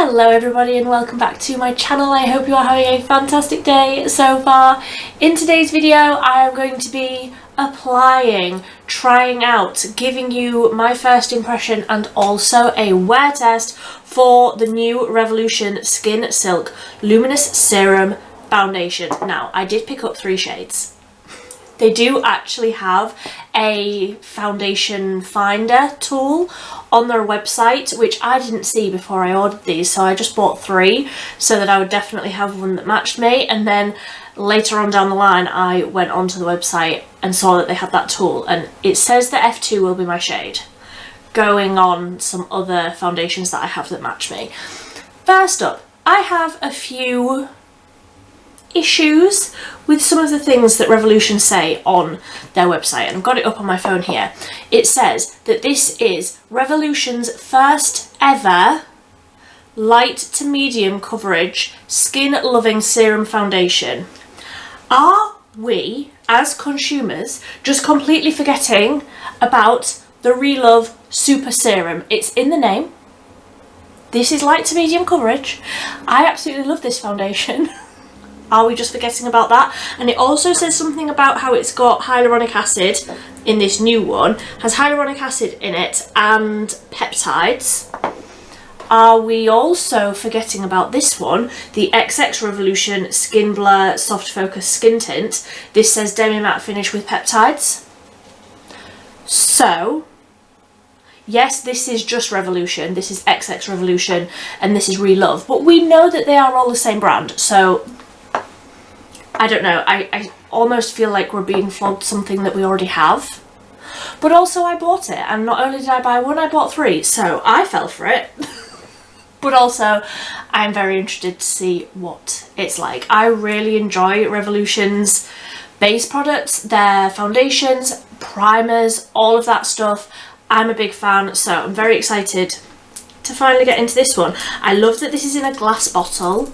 Hello everybody and welcome back to my channel. I hope you are having a fantastic day so far. In today's video I am going to be applying, trying out, giving you my first impression and also a wear test for the new Revolution Skin Silk Luminous Serum Foundation. Now I did pick up 3 shades. They do actually have a foundation finder tool on their website, which I didn't see before I ordered these, so I just bought 3 so that I would definitely have one that matched me. And then later on down the line I went onto the website and saw that they had that tool, and it says that F2 will be my shade, going on some other foundations that I have that match me. First up, I have a few issues with some of the things that Revolution say on their website, and I've got it up on my phone here. It says that this is Revolution's first ever light to medium coverage skin loving serum foundation. Are we as consumers just completely forgetting about the Relove Super Serum? It's in the name. This is light to medium coverage. I absolutely love this foundation. Are we just forgetting about that? And it also says something about how it's got hyaluronic acid in this new one, has hyaluronic acid in it and peptides. Are we also forgetting about this one, the XX Revolution Skin Blur Soft Focus Skin Tint? This says demi matte finish with peptides. So yes, this is just Revolution, this is XX Revolution, and this is Relove, but we know that they are all the same brand, so I don't know, I almost feel like we're being flogged something that we already have. But also I bought it, and not only did I buy one, I bought 3, so I fell for it. But also I'm very interested to see what it's like. I really enjoy Revolution's base products, their foundations, primers, all of that stuff. I'm a big fan, so I'm very excited to finally get into this one. I love that this is in a glass bottle.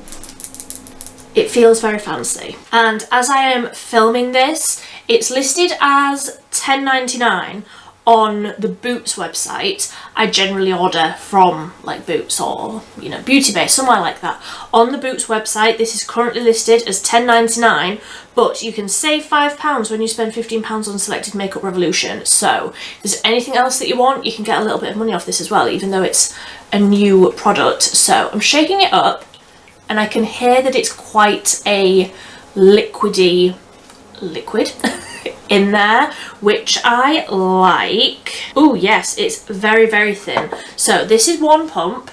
It feels very fancy. And as I am filming this, it's listed as $10.99 on the Boots website. I generally order from like Boots or, you know, Beauty Bay, somewhere like that. On the Boots website, this is currently listed as $10.99, but you can save £5 when you spend £15 on selected Makeup Revolution. So if there's anything else that you want, you can get a little bit of money off this as well, even though it's a new product. So I'm shaking it up, and I can hear that it's quite a liquidy liquid in there, which I like. Oh yes, it's very, very thin. So this is one pump.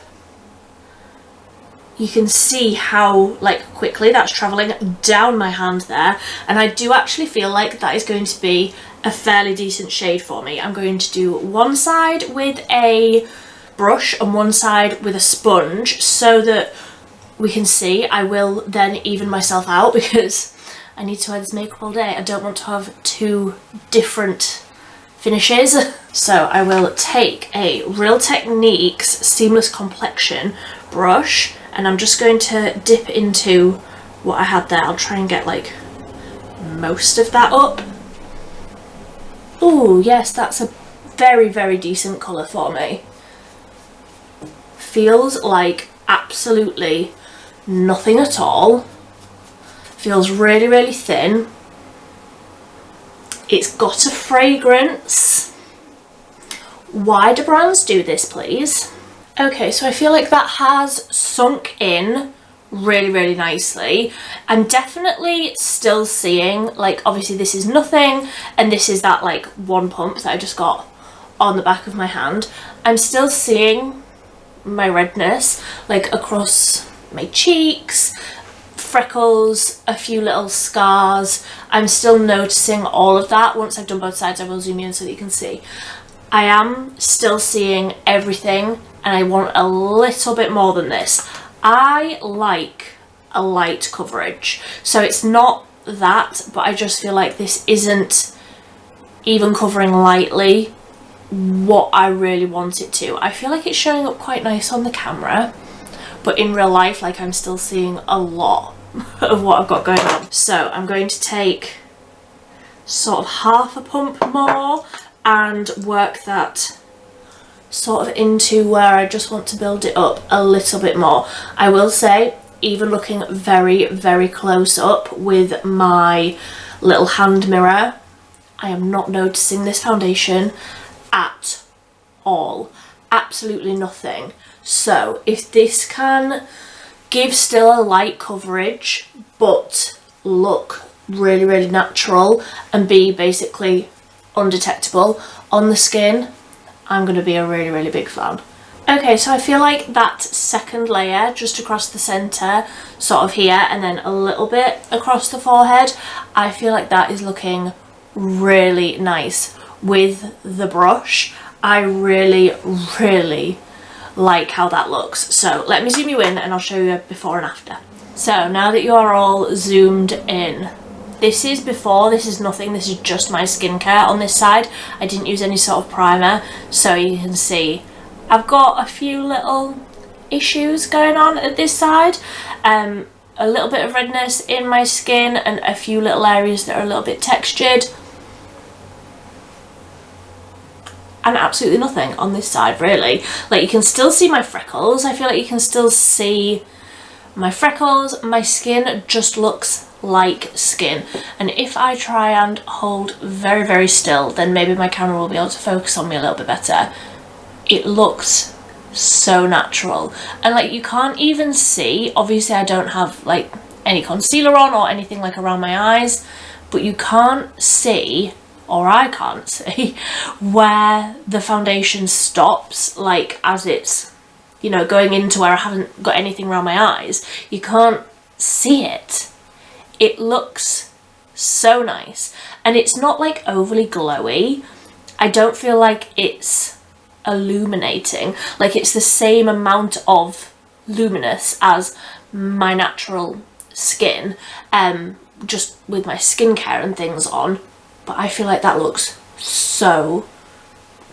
You can see how like quickly that's traveling down my hand there, and I do actually feel like that is going to be a fairly decent shade for me. I'm going to do one side with a brush and one side with a sponge so that we can see. I will then even myself out because I need to wear this makeup all day. I don't want to have 2 different finishes. So I will take a Real Techniques Seamless Complexion brush, and I'm just going to dip into what I had there. I'll try and get like most of that up. Oh yes, that's a very, very decent colour for me. Feels like absolutely nothing at all. Feels really, really thin. It's got a fragrance. Why do brands do this, please? Okay, so I feel like that has sunk in really, really nicely. I'm definitely still seeing, like, obviously this is nothing, and this is that like one pump that I just got on the back of my hand. I'm still seeing my redness like across my cheeks, freckles, a few little scars. I'm still noticing all of that. Once I've done both sides, I will zoom in so that you can see. I am still seeing everything, and I want a little bit more than this. I like a light coverage, so it's not that, but I just feel like this isn't even covering lightly what I really want it to. I feel like it's showing up quite nice on the camera, but in real life, like, I'm still seeing a lot of what I've got going on. So I'm going to take sort of half a pump more and work that sort of into where I just want to build it up a little bit more. I will say, even looking very, very close up with my little hand mirror, I am not noticing this foundation at all. Absolutely nothing. So if this can give still a light coverage but look really, really natural and be basically undetectable on the skin, I'm going to be a really, really big fan. Okay, so I feel like that second layer just across the centre, sort of here, and then a little bit across the forehead, I feel like that is looking really nice with the brush. I really, really like how that looks. So let me zoom you in and I'll show you before and after. So now that you are all zoomed in, this is before, this is nothing, this is just my skincare on this side. I didn't use any sort of primer, so you can see I've got a few little issues going on at this side. A little bit of redness in my skin and a few little areas that are a little bit textured. And absolutely nothing on this side, really. Like, you can still see my freckles. I feel like you can still see my freckles. My skin just looks like skin. And if I try and hold very, very still, then maybe my camera will be able to focus on me a little bit better. It looks so natural. And like, you can't even see, obviously I don't have like any concealer on or anything like around my eyes, but you can't see, or I can't see, where the foundation stops, like as it's, you know, going into where I haven't got anything around my eyes. You can't see it. It looks so nice. And it's not like overly glowy. I don't feel like it's illuminating. Like, it's the same amount of luminous as my natural skin, just with my skincare and things on. But I feel like that looks so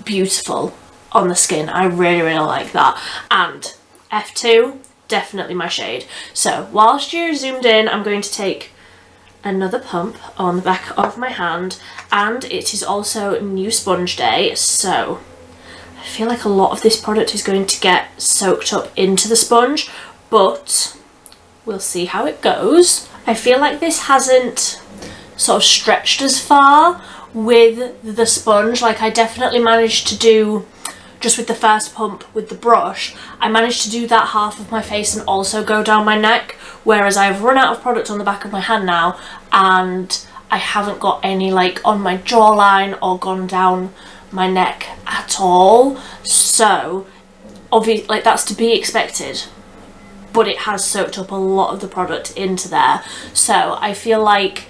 beautiful on the skin. I really, really like that. And F2, definitely my shade. So whilst you're zoomed in, I'm going to take another pump on the back of my hand, and it is also new sponge day, so I feel like a lot of this product is going to get soaked up into the sponge, but we'll see how it goes. I feel like this hasn't sort of stretched as far with the sponge. Like, I definitely managed to do, just with the first pump with the brush, I managed to do that half of my face and also go down my neck, whereas I've run out of product on the back of my hand now and I haven't got any like on my jawline or gone down my neck at all. So obviously, like, that's to be expected, but it has soaked up a lot of the product into there. So I feel like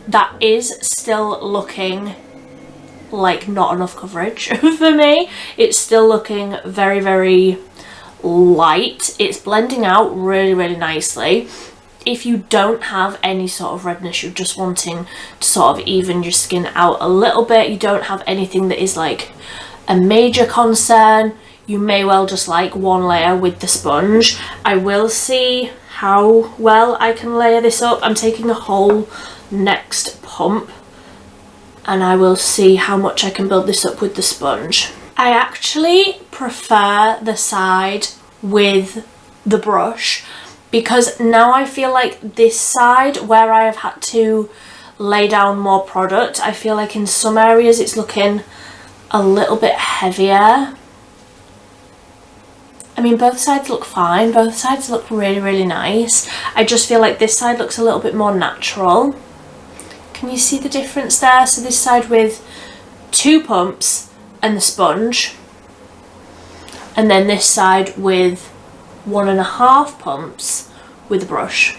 that is still looking like not enough coverage for me. It's still looking very, very light. It's blending out really, really nicely. If you don't have any sort of redness, you're just wanting to sort of even your skin out a little bit, you don't have anything that is like a major concern, you may well just like one layer with the sponge. I will see how well I can layer this up. I'm taking a whole next pump and I will see how much I can build this up with the sponge. I actually prefer the side with the brush, because now I feel like this side where I have had to lay down more product, I feel like in some areas it's looking a little bit heavier. I mean, both sides look fine, both sides look really, really nice. I just feel like this side looks a little bit more natural. Can you see the difference there? So this side with 2 pumps and the sponge, and then this side with 1.5 pumps with the brush.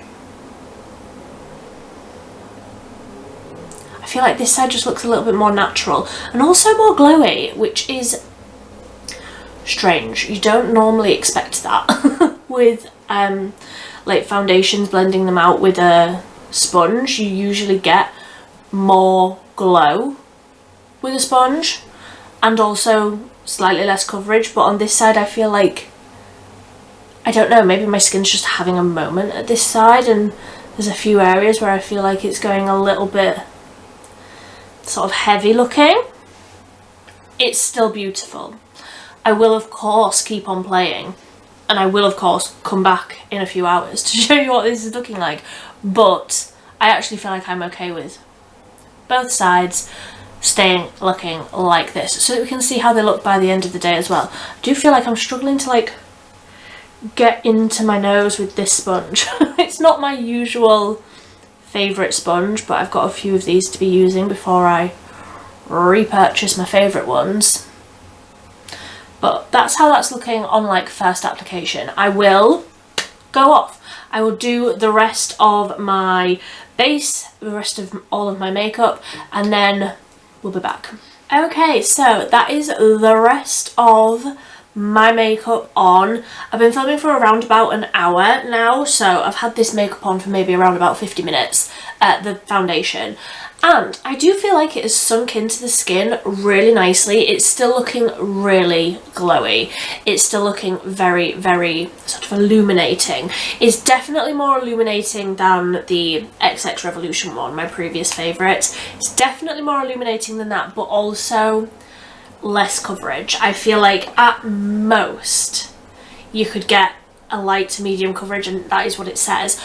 I feel like this side just looks a little bit more natural and also more glowy, which is strange. You don't normally expect that with like foundations, blending them out with a sponge. You usually get more glow with a sponge and also slightly less coverage, but on this side I feel like, I don't know, maybe my skin's just having a moment at this side and there's a few areas where I feel like it's going a little bit sort of heavy looking. It's still beautiful. I will of course keep on playing, and I will of course come back in a few hours to show you what this is looking like, but I actually feel like I'm okay with both sides staying looking like this, so that we can see how they look by the end of the day as well. I do feel like I'm struggling to like get into my nose with this sponge. It's not my usual favourite sponge, but I've got a few of these to be using before I repurchase my favourite ones. But that's how that's looking on like first application. I will go off. I will do the rest of my base, the rest of all of my makeup, and then we'll be back. Okay, so that is the rest of my makeup on. I've been filming for around about an hour now, so I've had this makeup on for maybe around about 50 minutes, the foundation, and I do feel like it has sunk into the skin really nicely. It's still looking really glowy. It's still looking very, very sort of illuminating. It's definitely more illuminating than the XX Revolution one, my previous favourite. It's definitely more illuminating than that, but also less coverage. I feel like at most you could get a light to medium coverage, and that is what it says,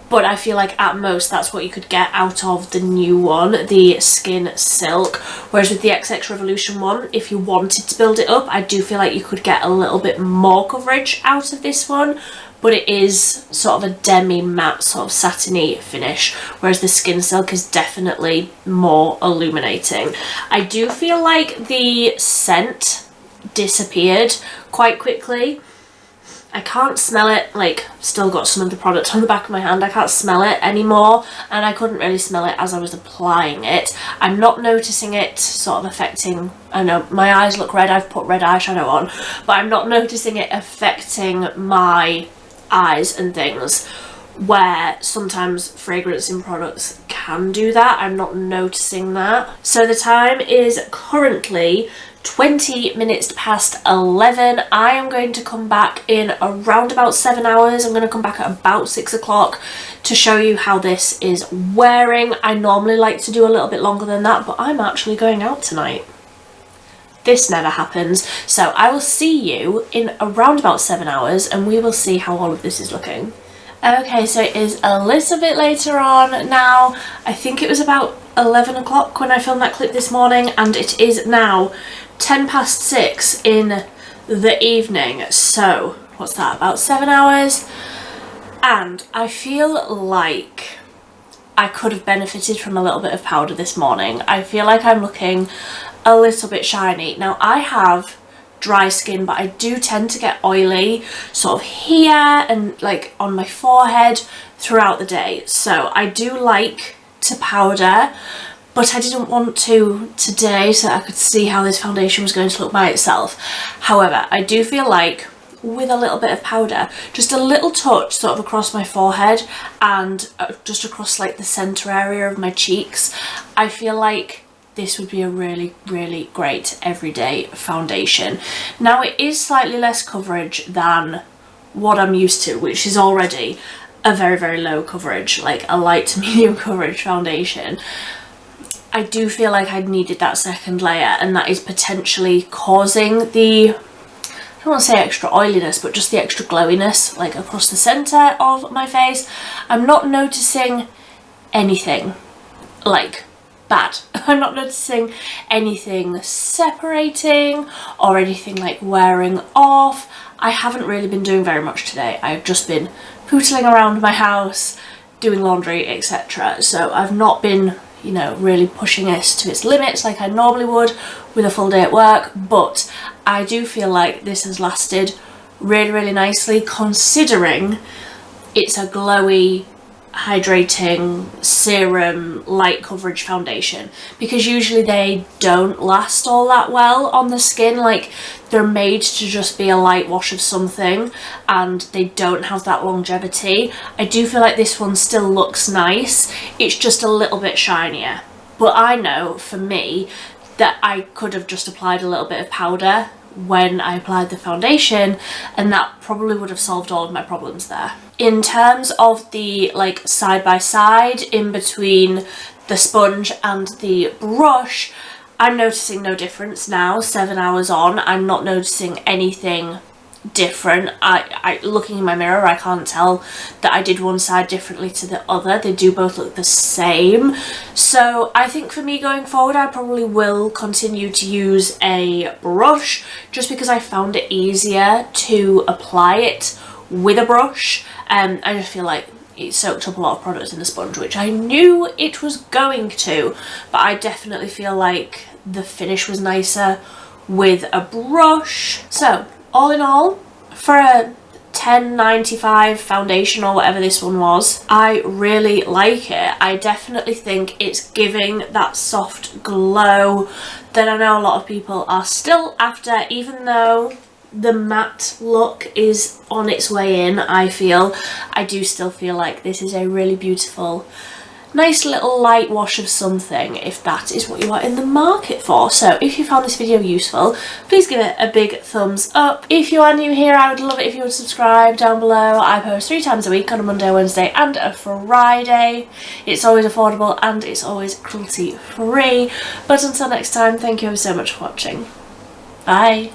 but I feel like at most that's what you could get out of the new one, the Skin Silk. Whereas with the XX Revolution one, if you wanted to build it up, I do feel like you could get a little bit more coverage out of this one, but it is sort of a demi-matte sort of satiny finish, whereas the Skin Silk is definitely more illuminating. I do feel like the scent disappeared quite quickly. I can't smell it, like, still got some of the product on the back of my hand. I can't smell it anymore, and I couldn't really smell it as I was applying it. I'm not noticing it sort of affecting, I know my eyes look red, I've put red eyeshadow on, but I'm not noticing it affecting my eyes and things, where sometimes fragrance in products can do that. I'm not noticing that. So the time is currently 20 minutes past 11. I am going to come back in around about 7 hours. I'm going to come back at about 6 o'clock to show you how this is wearing. I normally like to do a little bit longer than that, but I'm actually going out tonight. This never happens. So I will see you in around about 7 hours, and we will see how all of this is looking. Okay, so it is a little bit later on now. I think it was about 11 o'clock when I filmed that clip this morning, and it is now 10 past 6 in the evening. So what's that, about 7 hours? And I feel like I could have benefited from a little bit of powder this morning. I feel like I'm looking a little bit shiny. Now I have dry skin, but I do tend to get oily sort of here and like on my forehead throughout the day. So I do like to powder, but I didn't want to today so that I could see how this foundation was going to look by itself. However, I do feel like with a little bit of powder, just a little touch sort of across my forehead and just across like the center area of my cheeks, I feel like this would be a really, really great everyday foundation. Now it is slightly less coverage than what I'm used to, which is already a very, very low coverage, like a light to medium coverage foundation. I do feel like I needed that second layer, and that is potentially causing the, I don't want to say extra oiliness, but just the extra glowiness like across the center of my face. I'm not noticing anything like bad. I'm not noticing anything separating or anything like wearing off. I haven't really been doing very much today. I've just been pootling around my house, doing laundry, etc. So I've not been, you know, really pushing this to its limits like I normally would with a full day at work, but I do feel like this has lasted really, really nicely, considering it's a glowy, hydrating serum light coverage foundation, because usually they don't last all that well on the skin. Like, they're made to just be a light wash of something and they don't have that longevity. I do feel like this one still looks nice, it's just a little bit shinier. But I know for me that I could have just applied a little bit of powder when I applied the foundation, and that probably would have solved all of my problems there. In terms of the like side by side in between the sponge and the brush, I'm noticing no difference now, 7 hours on. I'm not noticing anything different. I looking in my mirror, I can't tell that I did one side differently to the other. They do both look the same. So I think for me going forward, I probably will continue to use a brush just because I found it easier to apply it with a brush. I just feel like it soaked up a lot of product in the sponge, which I knew it was going to, but I definitely feel like the finish was nicer with a brush. So all in all, for a $10.95 foundation or whatever this one was, I really like it. I definitely think it's giving that soft glow that I know a lot of people are still after, even though the matte look is on its way in. I do still feel like this is a really beautiful, nice little light wash of something, if that is what you are in the market for. So if you found this video useful, please give it a big thumbs up. If you are new here, I would love it if you would subscribe down below. I post 3 times a week, on a Monday, Wednesday and a Friday. It's always affordable and it's always cruelty free. But until next time, thank you so much for watching. Bye.